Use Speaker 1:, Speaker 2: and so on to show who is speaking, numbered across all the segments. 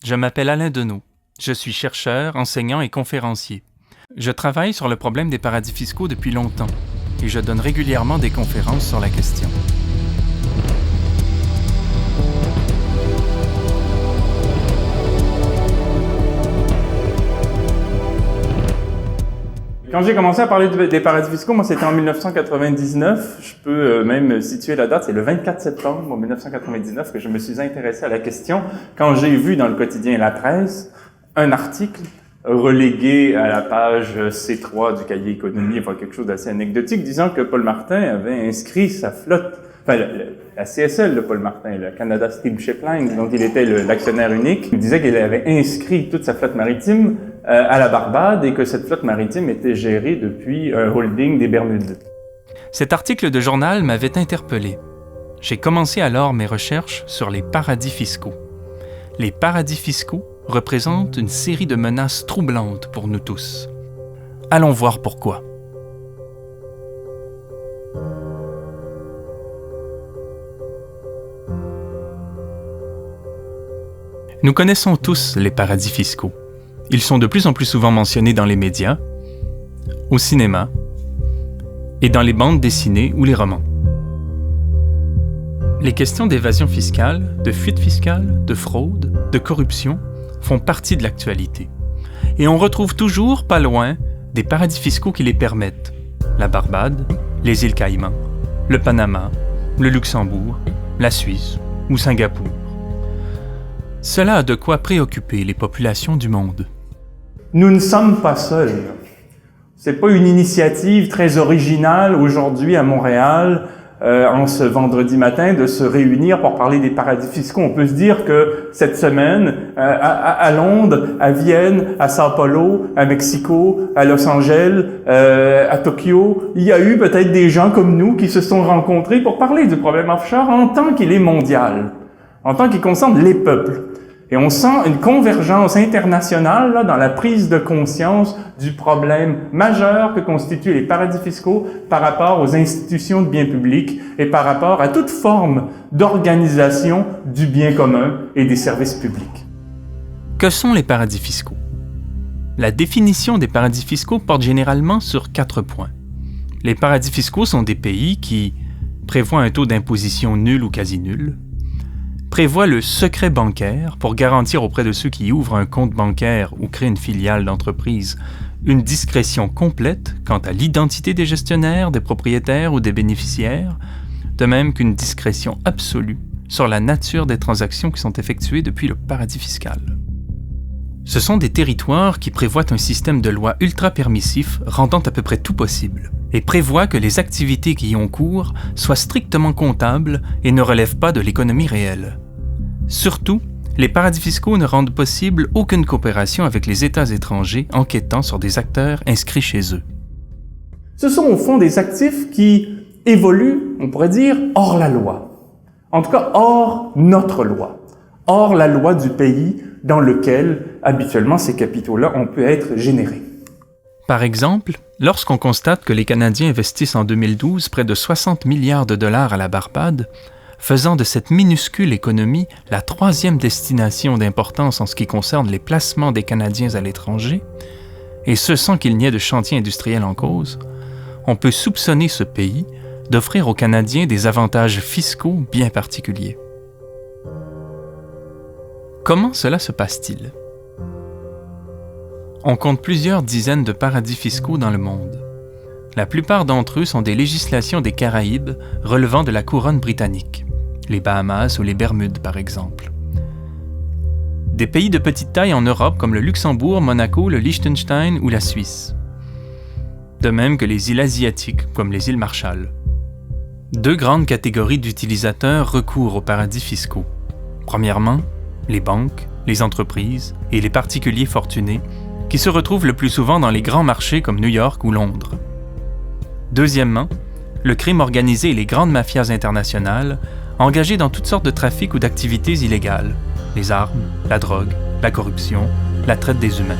Speaker 1: Je m'appelle Alain Deneau. Je suis chercheur, enseignant et conférencier. Je travaille sur le problème des paradis fiscaux depuis longtemps et je donne régulièrement des conférences sur la question.
Speaker 2: Quand j'ai commencé à parler des paradis fiscaux, moi c'était en 1999, je peux même situer la date, c'est le 24 septembre 1999 que je me suis intéressé à la question quand j'ai vu dans le quotidien La Presse un article relégué à la page C3 du cahier économie, enfin quelque chose d'assez anecdotique, disant que Paul Martin avait inscrit sa flotte, enfin la CSL de Paul Martin, le Canada Steamship Line, dont il était l'actionnaire unique, il disait qu'il avait inscrit toute sa flotte maritime à la Barbade et que cette flotte maritime était gérée depuis un holding des Bermudes.
Speaker 1: Cet article de journal m'avait interpellé. J'ai commencé alors mes recherches sur les paradis fiscaux. Les paradis fiscaux représentent une série de menaces troublantes pour nous tous. Allons voir pourquoi. Nous connaissons tous les paradis fiscaux. Ils sont de plus en plus souvent mentionnés dans les médias, au cinéma et dans les bandes dessinées ou les romans. Les questions d'évasion fiscale, de fuite fiscale, de fraude, de corruption font partie de l'actualité. Et on retrouve toujours, pas loin, des paradis fiscaux qui les permettent. La Barbade, les îles Caïmans, le Panama, le Luxembourg, la Suisse ou Singapour. Cela a de quoi préoccuper les populations du monde.
Speaker 2: Nous ne sommes pas seuls. C'est pas une initiative très originale aujourd'hui à Montréal, en ce vendredi matin, de se réunir pour parler des paradis fiscaux. On peut se dire que cette semaine, à Londres, à Vienne, à Sao Paulo, à Mexico, à Los Angeles, à Tokyo, il y a eu peut-être des gens comme nous qui se sont rencontrés pour parler du problème offshore en tant qu'il est mondial, en tant qu'il concerne les peuples. Et on sent une convergence internationale là, dans la prise de conscience du problème majeur que constituent les paradis fiscaux par rapport aux institutions de biens publics et par rapport à toute forme d'organisation du bien commun et des services publics.
Speaker 1: Que sont les paradis fiscaux? La définition des paradis fiscaux porte généralement sur 4 points. Les paradis fiscaux sont des pays qui prévoient un taux d'imposition nul ou quasi nul, prévoit le secret bancaire pour garantir auprès de ceux qui ouvrent un compte bancaire ou créent une filiale d'entreprise une discrétion complète quant à l'identité des gestionnaires, des propriétaires ou des bénéficiaires, de même qu'une discrétion absolue sur la nature des transactions qui sont effectuées depuis le paradis fiscal. Ce sont des territoires qui prévoient un système de loi ultra permissif rendant à peu près tout possible et prévoient que les activités qui y ont cours soient strictement comptables et ne relèvent pas de l'économie réelle. Surtout, les paradis fiscaux ne rendent possible aucune coopération avec les États étrangers enquêtant sur des acteurs inscrits chez eux.
Speaker 2: Ce sont au fond des actifs qui évoluent, on pourrait dire, hors la loi. En tout cas, hors notre loi. Hors la loi du pays dans lequel, habituellement, ces capitaux-là ont pu être générés.
Speaker 1: Par exemple, lorsqu'on constate que les Canadiens investissent en 2012 près de 60 milliards de dollars à la Barbade, faisant de cette minuscule économie la 3e destination d'importance en ce qui concerne les placements des Canadiens à l'étranger, et ce sans qu'il n'y ait de chantier industriel en cause, on peut soupçonner ce pays d'offrir aux Canadiens des avantages fiscaux bien particuliers. Comment cela se passe-t-il? On compte plusieurs dizaines de paradis fiscaux dans le monde. La plupart d'entre eux sont des législations des Caraïbes relevant de la couronne britannique, les Bahamas ou les Bermudes par exemple. Des pays de petite taille en Europe comme le Luxembourg, Monaco, le Liechtenstein ou la Suisse. De même que les îles asiatiques comme les îles Marshall. 2 grandes catégories d'utilisateurs recourent aux paradis fiscaux. Premièrement, les banques, les entreprises et les particuliers fortunés qui se retrouvent le plus souvent dans les grands marchés comme New York ou Londres. Deuxièmement, le crime organisé et les grandes mafias internationales engagées dans toutes sortes de trafics ou d'activités illégales, les armes, la drogue, la corruption, la traite des humains.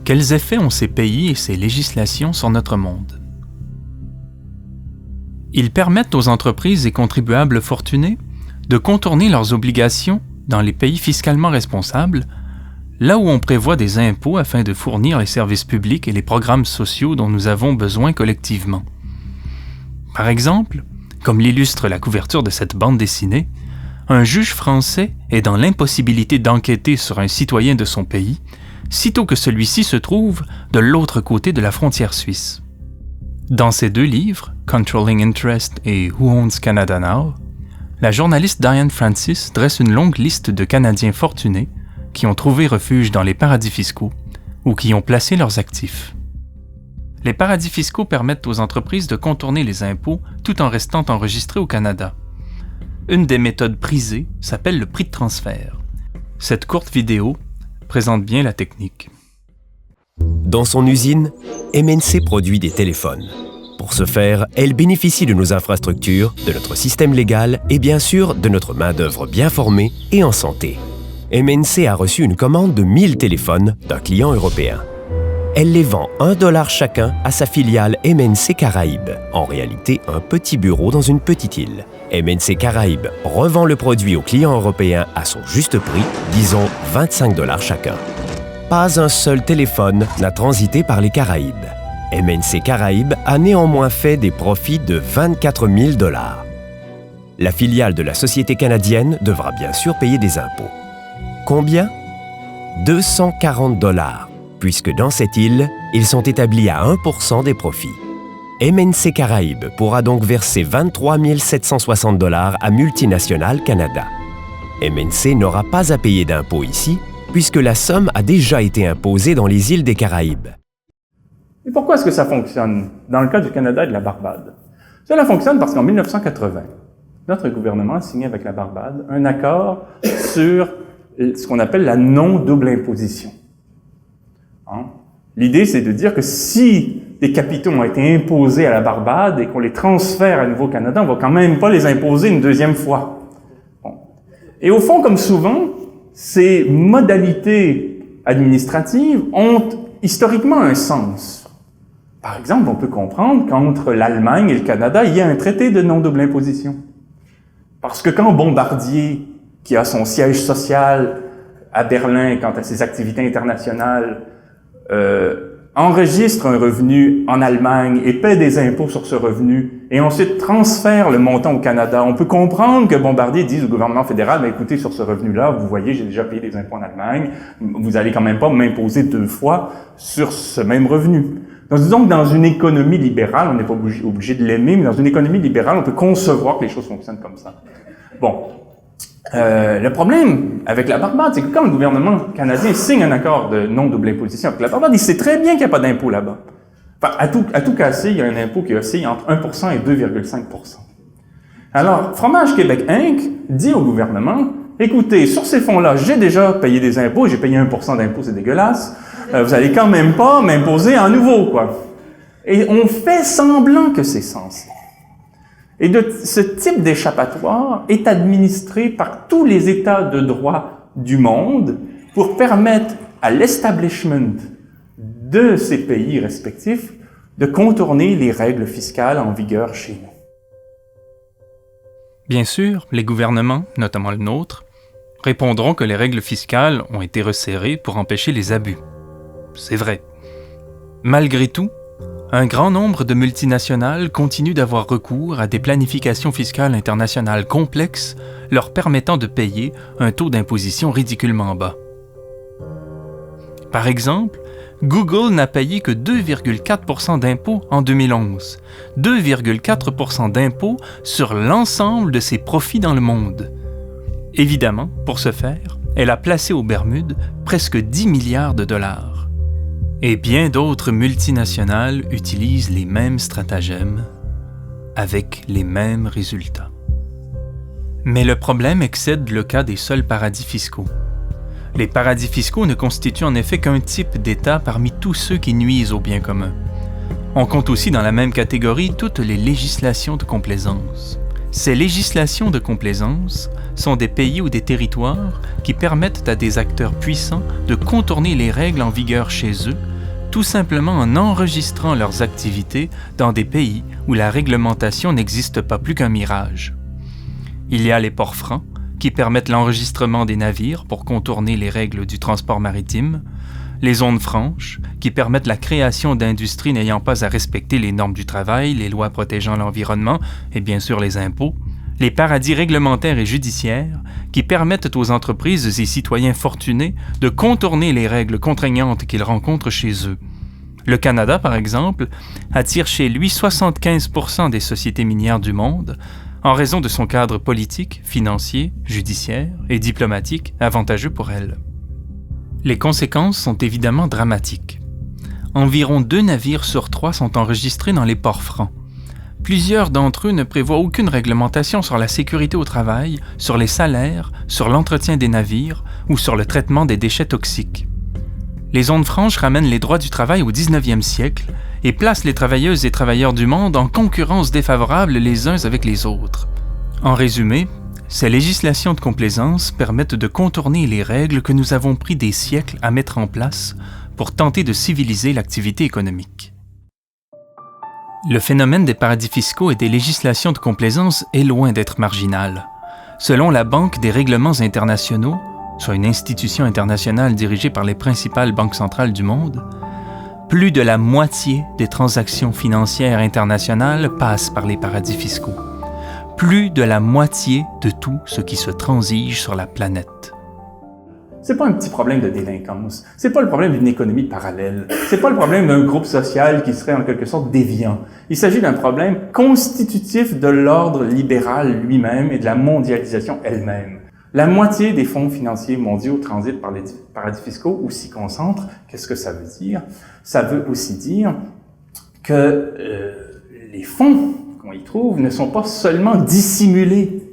Speaker 1: Quels effets ont ces pays et ces législations sur notre monde? Ils permettent aux entreprises et contribuables fortunés de contourner leurs obligations dans les pays fiscalement responsables, là où on prévoit des impôts afin de fournir les services publics et les programmes sociaux dont nous avons besoin collectivement. Par exemple, comme l'illustre la couverture de cette bande dessinée, un juge français est dans l'impossibilité d'enquêter sur un citoyen de son pays, sitôt que celui-ci se trouve de l'autre côté de la frontière suisse. Dans ces 2 livres, Controlling Interest et Who Owns Canada Now?, la journaliste Diane Francis dresse une longue liste de Canadiens fortunés qui ont trouvé refuge dans les paradis fiscaux ou qui ont placé leurs actifs. Les paradis fiscaux permettent aux entreprises de contourner les impôts tout en restant enregistrées au Canada. Une des méthodes prisées s'appelle le prix de transfert. Cette courte vidéo présente bien la technique.
Speaker 3: Dans son usine, MNC produit des téléphones. Pour ce faire, elle bénéficie de nos infrastructures, de notre système légal et bien sûr de notre main-d'œuvre bien formée et en santé. MNC a reçu une commande de 1000 téléphones d'un client européen. Elle les vend $1 chacun à sa filiale MNC Caraïbes, en réalité un petit bureau dans une petite île. MNC Caraïbes revend le produit au client européen à son juste prix, disons $25 chacun. Pas un seul téléphone n'a transité par les Caraïbes. MNC Caraïbes a néanmoins fait des profits de $24 000. La filiale de la société canadienne devra bien sûr payer des impôts. Combien? $240, puisque dans cette île, ils sont établis à 1% des profits. MNC Caraïbes pourra donc verser $23 760 à Multinational Canada. MNC n'aura pas à payer d'impôts ici, puisque la somme a déjà été imposée dans les îles des Caraïbes.
Speaker 2: Et pourquoi est-ce que ça fonctionne dans le cas du Canada et de la Barbade? Cela fonctionne parce qu'en 1980, notre gouvernement a signé avec la Barbade un accord sur ce qu'on appelle la non-double imposition. L'idée, c'est de dire que si des capitaux ont été imposés à la Barbade et qu'on les transfère à nouveau au Canada, on ne va quand même pas les imposer une deuxième fois. Et au fond, comme souvent, ces modalités administratives ont historiquement un sens. Par exemple, on peut comprendre qu'entre l'Allemagne et le Canada, il y a un traité de non-double imposition. Parce que quand Bombardier, qui a son siège social à Berlin quant à ses activités internationales, enregistre un revenu en Allemagne et paie des impôts sur ce revenu et ensuite transfère le montant au Canada, on peut comprendre que Bombardier dise au gouvernement fédéral, ben écoutez, sur ce revenu-là, vous voyez, j'ai déjà payé des impôts en Allemagne, vous allez quand même pas m'imposer 2 fois sur ce même revenu. Donc, disons que dans une économie libérale, on n'est pas obligé de l'aimer, mais dans une économie libérale, on peut concevoir que les choses fonctionnent comme ça. Bon. Le problème avec la Barbade, c'est que quand le gouvernement canadien signe un accord de non-double imposition avec la Barbade, il sait très bien qu'il n'y a pas d'impôt là-bas. Enfin, à tout casser, il y a un impôt qui oscille entre 1% et 2,5%. Alors, Fromage Québec Inc. dit au gouvernement, écoutez, sur ces fonds-là, j'ai déjà payé des impôts, j'ai payé 1% d'impôts, c'est dégueulasse, vous allez quand même pas m'imposer en nouveau, quoi. Et on fait semblant que c'est censé. Et ce type d'échappatoire est administré par tous les États de droit du monde pour permettre à l'establishment de ces pays respectifs de contourner les règles fiscales en vigueur chez nous.
Speaker 1: Bien sûr, les gouvernements, notamment le nôtre, répondront que les règles fiscales ont été resserrées pour empêcher les abus. C'est vrai. Malgré tout, un grand nombre de multinationales continuent d'avoir recours à des planifications fiscales internationales complexes leur permettant de payer un taux d'imposition ridiculement bas. Par exemple, Google n'a payé que 2,4% d'impôts en 2011, 2,4% d'impôts sur l'ensemble de ses profits dans le monde. Évidemment, pour ce faire, elle a placé aux Bermudes presque 10 milliards de dollars. Et bien d'autres multinationales utilisent les mêmes stratagèmes avec les mêmes résultats. Mais le problème excède le cas des seuls paradis fiscaux. Les paradis fiscaux ne constituent en effet qu'un type d'État parmi tous ceux qui nuisent au bien commun. On compte aussi dans la même catégorie toutes les législations de complaisance. Ces législations de complaisance sont des pays ou des territoires qui permettent à des acteurs puissants de contourner les règles en vigueur chez eux, tout simplement en enregistrant leurs activités dans des pays où la réglementation n'existe pas plus qu'un mirage. Il y a les ports francs, qui permettent l'enregistrement des navires pour contourner les règles du transport maritime, les zones franches, qui permettent la création d'industries n'ayant pas à respecter les normes du travail, les lois protégeant l'environnement et bien sûr les impôts, les paradis réglementaires et judiciaires, qui permettent aux entreprises et citoyens fortunés de contourner les règles contraignantes qu'ils rencontrent chez eux. Le Canada, par exemple, attire chez lui 75% des sociétés minières du monde, en raison de son cadre politique, financier, judiciaire et diplomatique avantageux pour elles. Les conséquences sont évidemment dramatiques. Environ 2 navires sur 3 sont enregistrés dans les ports francs. Plusieurs d'entre eux ne prévoient aucune réglementation sur la sécurité au travail, sur les salaires, sur l'entretien des navires ou sur le traitement des déchets toxiques. Les zones franches ramènent les droits du travail au 19e siècle et placent les travailleuses et travailleurs du monde en concurrence défavorable les uns avec les autres. En résumé, ces législations de complaisance permettent de contourner les règles que nous avons pris des siècles à mettre en place pour tenter de civiliser l'activité économique. Le phénomène des paradis fiscaux et des législations de complaisance est loin d'être marginal. Selon la Banque des règlements internationaux, soit une institution internationale dirigée par les principales banques centrales du monde, plus de la moitié des transactions financières internationales passent par les paradis fiscaux. Plus de la moitié de tout ce qui se transige sur la planète.
Speaker 2: C'est pas un petit problème de délinquance. C'est pas le problème d'une économie parallèle. C'est pas le problème d'un groupe social qui serait en quelque sorte déviant. Il s'agit d'un problème constitutif de l'ordre libéral lui-même et de la mondialisation elle-même. La moitié des fonds financiers mondiaux transitent par les paradis fiscaux ou s'y concentrent. Qu'est-ce que ça veut dire? Ça veut aussi dire que les fonds qu'on y trouve ne sont pas seulement dissimulés.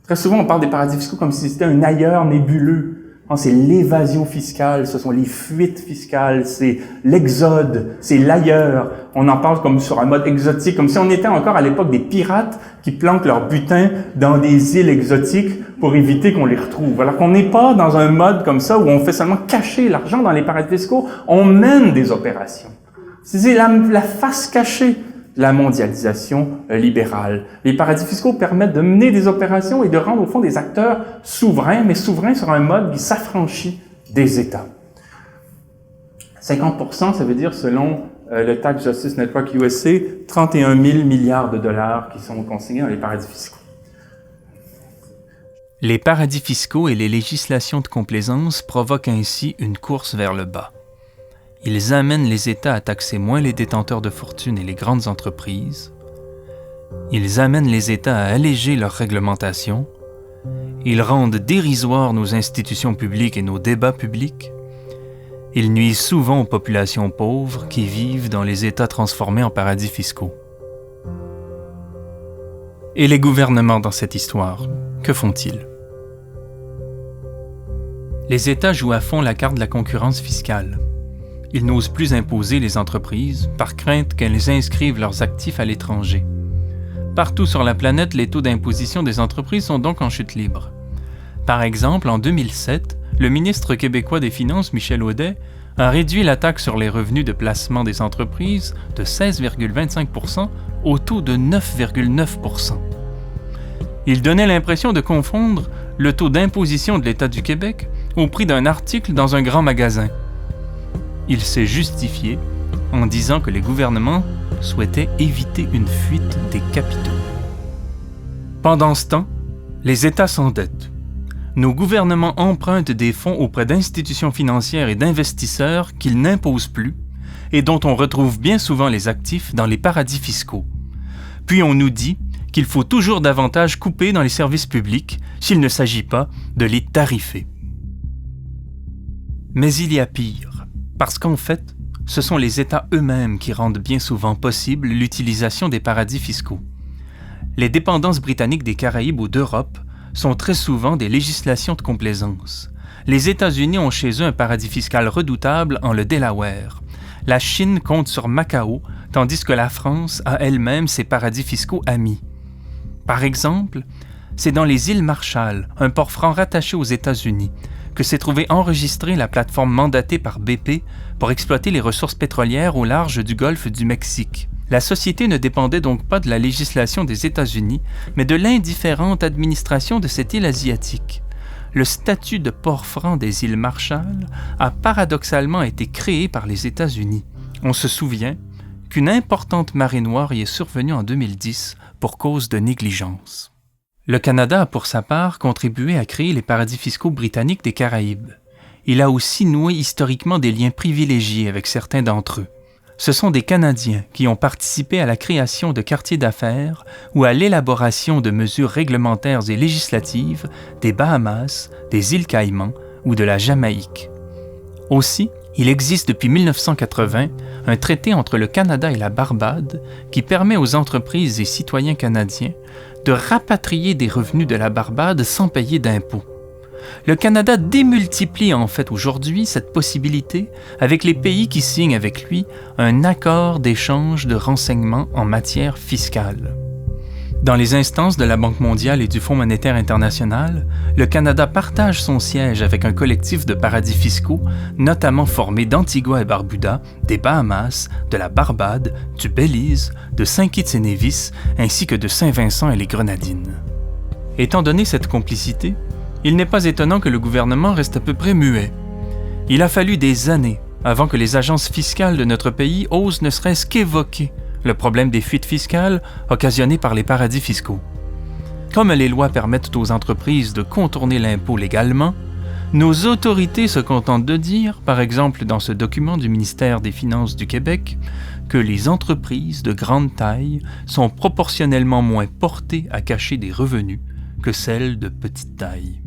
Speaker 2: Très souvent, on parle des paradis fiscaux comme si c'était un ailleurs nébuleux. Non, c'est l'évasion fiscale, ce sont les fuites fiscales, c'est l'exode, c'est l'ailleurs. On en parle comme sur un mode exotique, comme si on était encore à l'époque des pirates qui planquent leur butin dans des îles exotiques pour éviter qu'on les retrouve. Alors qu'on n'est pas dans un mode comme ça où on fait seulement cacher l'argent dans les paradis fiscaux, on mène des opérations. C'est la face cachée de la mondialisation libérale. Les paradis fiscaux permettent de mener des opérations et de rendre au fond des acteurs souverains, mais souverains sur un mode qui s'affranchit des États. 50%, ça veut dire, selon le Tax Justice Network USA, 31 000 milliards de dollars qui sont consignés dans les paradis fiscaux.
Speaker 1: Les paradis fiscaux et les législations de complaisance provoquent ainsi une course vers le bas. Ils amènent les États à taxer moins les détenteurs de fortune et les grandes entreprises. Ils amènent les États à alléger leurs réglementations. Ils rendent dérisoires nos institutions publiques et nos débats publics. Ils nuisent souvent aux populations pauvres qui vivent dans les États transformés en paradis fiscaux. Et les gouvernements dans cette histoire, que font-ils? Les États jouent à fond la carte de la concurrence fiscale. Ils n'osent plus imposer les entreprises par crainte qu'elles inscrivent leurs actifs à l'étranger. Partout sur la planète, les taux d'imposition des entreprises sont donc en chute libre. Par exemple, en 2007, le ministre québécois des Finances, Michel Audet, a réduit la taxe sur les revenus de placement des entreprises de 16,25% au taux de 9,9%. Il donnait l'impression de confondre le taux d'imposition de l'État du Québec au prix d'un article dans un grand magasin. Il s'est justifié en disant que les gouvernements souhaitaient éviter une fuite des capitaux. Pendant ce temps, les États s'endettent. Nos gouvernements empruntent des fonds auprès d'institutions financières et d'investisseurs qu'ils n'imposent plus et dont on retrouve bien souvent les actifs dans les paradis fiscaux. Puis on nous dit qu'il faut toujours davantage couper dans les services publics s'il ne s'agit pas de les tarifer. Mais il y a pire. Parce qu'en fait, ce sont les États eux-mêmes qui rendent bien souvent possible l'utilisation des paradis fiscaux. Les dépendances britanniques des Caraïbes ou d'Europe sont très souvent des législations de complaisance. Les États-Unis ont chez eux un paradis fiscal redoutable en le Delaware. La Chine compte sur Macao, tandis que la France a elle-même ses paradis fiscaux amis. Par exemple, c'est dans les îles Marshall, un port franc rattaché aux États-Unis, que s'est trouvée enregistrée la plateforme mandatée par BP pour exploiter les ressources pétrolières au large du golfe du Mexique, La société ne dépendait donc pas de la législation des États-Unis, mais de l'indifférente administration de cette île asiatique. Le statut de port franc des îles Marshall a paradoxalement été créé par les États-Unis. On se souvient qu'une importante marée noire y est survenue en 2010 pour cause de négligence. Le Canada a pour sa part contribué à créer les paradis fiscaux britanniques des Caraïbes. Il a aussi noué historiquement des liens privilégiés avec certains d'entre eux. Ce sont des Canadiens qui ont participé à la création de quartiers d'affaires ou à l'élaboration de mesures réglementaires et législatives des Bahamas, des îles Caïmans ou de la Jamaïque. Aussi, il existe depuis 1980 un traité entre le Canada et la Barbade qui permet aux entreprises et citoyens canadiens de rapatrier des revenus de la Barbade sans payer d'impôts. Le Canada démultiplie en fait aujourd'hui cette possibilité avec les pays qui signent avec lui un accord d'échange de renseignements en matière fiscale. Dans les instances de la Banque mondiale et du Fonds monétaire international, le Canada partage son siège avec un collectif de paradis fiscaux, notamment formé d'Antigua et Barbuda, des Bahamas, de la Barbade, du Belize, de Saint Kitts et Nevis, ainsi que de Saint-Vincent et les Grenadines. Étant donné cette complicité, il n'est pas étonnant que le gouvernement reste à peu près muet. Il a fallu des années avant que les agences fiscales de notre pays osent ne serait-ce qu'évoquer le problème des fuites fiscales occasionnées par les paradis fiscaux. Comme les lois permettent aux entreprises de contourner l'impôt légalement, nos autorités se contentent de dire, par exemple dans ce document du ministère des Finances du Québec, que les entreprises de grande taille sont proportionnellement moins portées à cacher des revenus que celles de petite taille.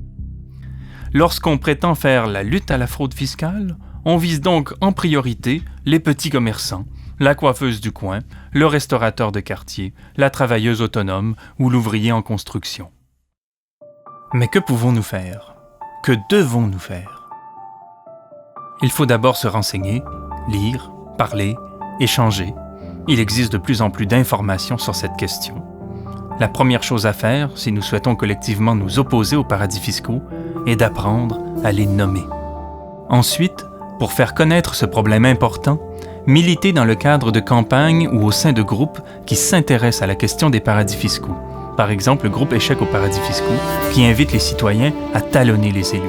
Speaker 1: Lorsqu'on prétend faire la lutte à la fraude fiscale, on vise donc en priorité les petits commerçants, la coiffeuse du coin, le restaurateur de quartier, la travailleuse autonome ou l'ouvrier en construction. Mais que pouvons-nous faire? Que devons-nous faire? Il faut d'abord se renseigner, lire, parler, échanger. Il existe de plus en plus d'informations sur cette question. La première chose à faire, si nous souhaitons collectivement nous opposer aux paradis fiscaux, est d'apprendre à les nommer. Ensuite, pour faire connaître ce problème important, militer dans le cadre de campagnes ou au sein de groupes qui s'intéressent à la question des paradis fiscaux. Par exemple, le groupe Échec aux paradis fiscaux, qui invite les citoyens à talonner les élus.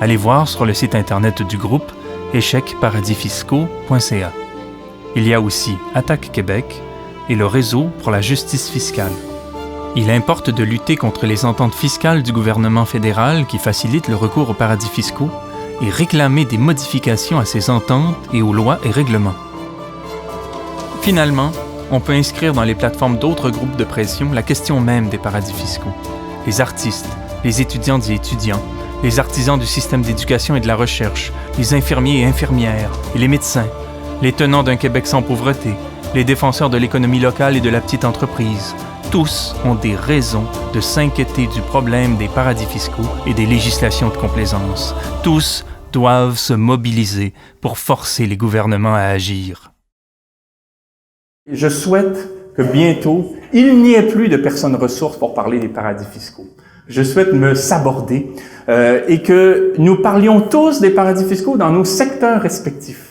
Speaker 1: Allez voir sur le site internet du groupe échecparadisfiscaux.ca. Il y a aussi Attaque Québec et le Réseau pour la justice fiscale. Il importe de lutter contre les ententes fiscales du gouvernement fédéral qui facilitent le recours aux paradis fiscaux et réclamer des modifications à ces ententes et aux lois et règlements. Finalement, on peut inscrire dans les plateformes d'autres groupes de pression la question même des paradis fiscaux. Les artistes, les étudiantes et étudiants, les artisans du système d'éducation et de la recherche, les infirmiers et infirmières et les médecins, les tenants d'un Québec sans pauvreté, les défenseurs de l'économie locale et de la petite entreprise, tous ont des raisons de s'inquiéter du problème des paradis fiscaux et des législations de complaisance. Tous doivent se mobiliser pour forcer les gouvernements à agir.
Speaker 2: Je souhaite que bientôt, il n'y ait plus de personnes ressources pour parler des paradis fiscaux. Je souhaite me saborder et que nous parlions tous des paradis fiscaux dans nos secteurs respectifs.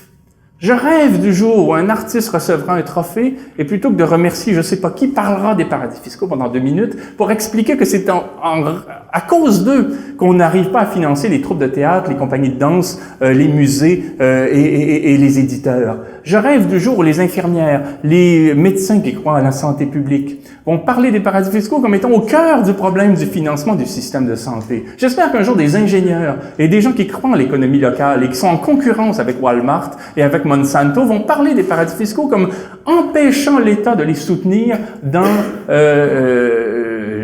Speaker 2: Je rêve du jour où un artiste recevra un trophée et plutôt que de remercier je ne sais pas qui, parlera des paradis fiscaux pendant 2 minutes pour expliquer que c'est à cause d'eux qu'on n'arrive pas à financer les troupes de théâtre, les compagnies de danse, les musées et les éditeurs. Je rêve du jour où les infirmières, les médecins qui croient à la santé publique vont parler des paradis fiscaux comme étant au cœur du problème du financement du système de santé. J'espère qu'un jour des ingénieurs et des gens qui croient en l'économie locale et qui sont en concurrence avec Walmart et avec Monsanto vont parler des paradis fiscaux comme empêchant l'État de les soutenir dans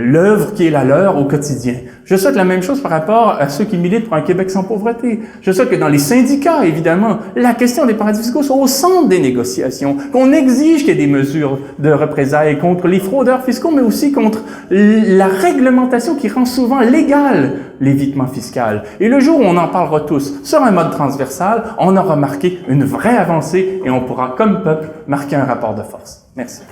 Speaker 2: l'œuvre qui est la leur au quotidien. Je souhaite la même chose par rapport à ceux qui militent pour un Québec sans pauvreté. Je souhaite que dans les syndicats, évidemment, la question des paradis fiscaux soit au centre des négociations, qu'on exige qu'il y ait des mesures de représailles contre les fraudeurs fiscaux, mais aussi contre la réglementation qui rend souvent légal l'évitement fiscal. Et le jour où on en parlera tous sur un mode transversal, on aura marqué une vraie avancée et on pourra, comme peuple, marquer un rapport de force. Merci.